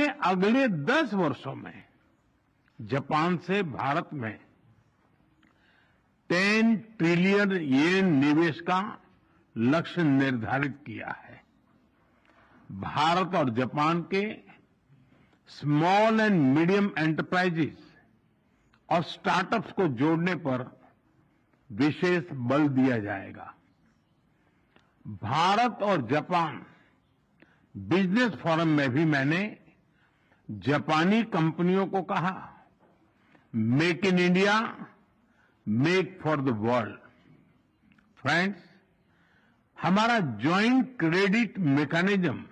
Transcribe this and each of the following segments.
में अगले 10 वर्षों में जापान से भारत में 10 ट्रिलियन येन निवेश का लक्ष्य निर्धारित किया है। भारत और जापान के स्मॉल एंड मीडियम एंटरप्राइजेस और स्टार्टअप्स को जोड़ने पर विशेष बल दिया जाएगा। भारत और जापान बिजनेस फोरम में भी मैंने जापानी कंपनियों को कहा, make in India, make for the world. Friends, हमारा ज्वाइंट क्रेडिट मैकेनिज्म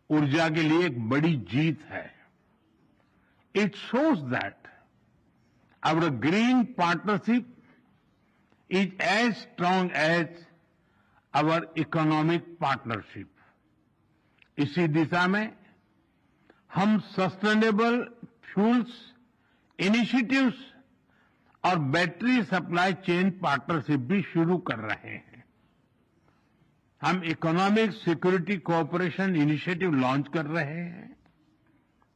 ऊर्जा के लिए एक बड़ी जीत है। It shows that our green partnership is as strong as our economic partnership. इसी दिशा में हम सस्टेनेबल फ्यूल्स इनिशिएटिव्स और बैटरी सप्लाई चेन पार्टनरशिप भी शुरू कर रहे हैं। हम economic security cooperation initiative launch कर रहे हैं।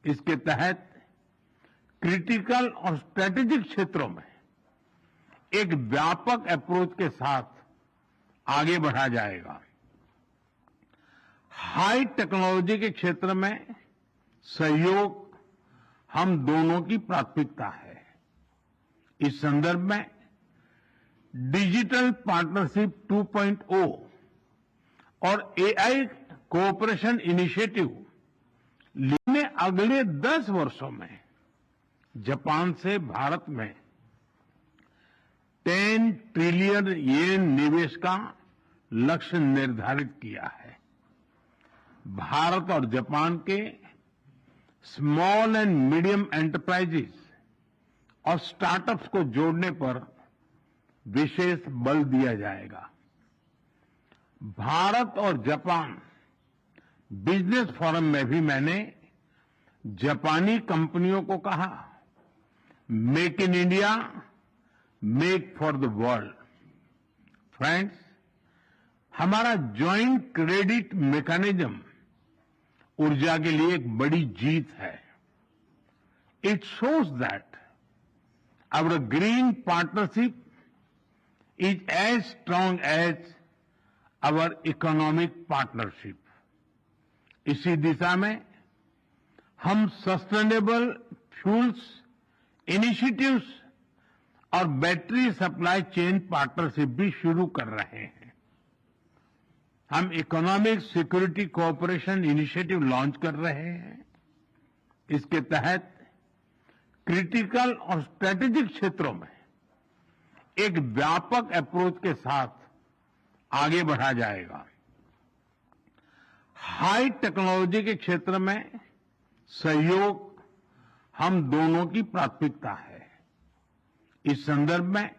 इसके तहत क्रिटिकल और स्ट्रेटेजिक क्षेत्रों में एक व्यापक अप्रोच के साथ आगे बढ़ा जाएगा। हाई टेक्नोलॉजी के क्षेत्र में सहयोग हम दोनों की प्राथमिकता है। इस संदर्भ में डिजिटल पार्टनरशिप 2.0 और एआई कोऑपरेशन इनिशिएटिव में अगले 10 वर्षों में जापान से भारत में 10 ट्रिलियन येन निवेश का लक्ष्य निर्धारित किया है। भारत और जापान के स्मॉल एंड मीडियम एंटरप्राइजेस और स्टार्टअप्स को जोड़ने पर विशेष बल दिया जाएगा। भारत और जापान बिजनेस फोरम में भी मैंने जापानी कंपनियों को कहा, make in India, make for the world. Friends, हमारा ज्वाइंट क्रेडिट मैकेनिज्म ऊर्जा के लिए एक बड़ी जीत है। It shows that our green partnership is as strong as our economic partnership. इसी दिशा में हम सस्टेनेबल फ्यूल्स इनिशिएटिव्स और बैटरी सप्लाई चेन पार्टनरशिप भी शुरू कर रहे हैं। हम economic security cooperation initiative launch कर रहे हैं। इसके तहत क्रिटिकल और स्ट्रेटेजिक क्षेत्रों में एक व्यापक अप्रोच के साथ आगे बढ़ा जाएगा। हाई टेक्नोलॉजी के क्षेत्र में सहयोग हम दोनों की प्राथमिकता है। इस संदर्भ में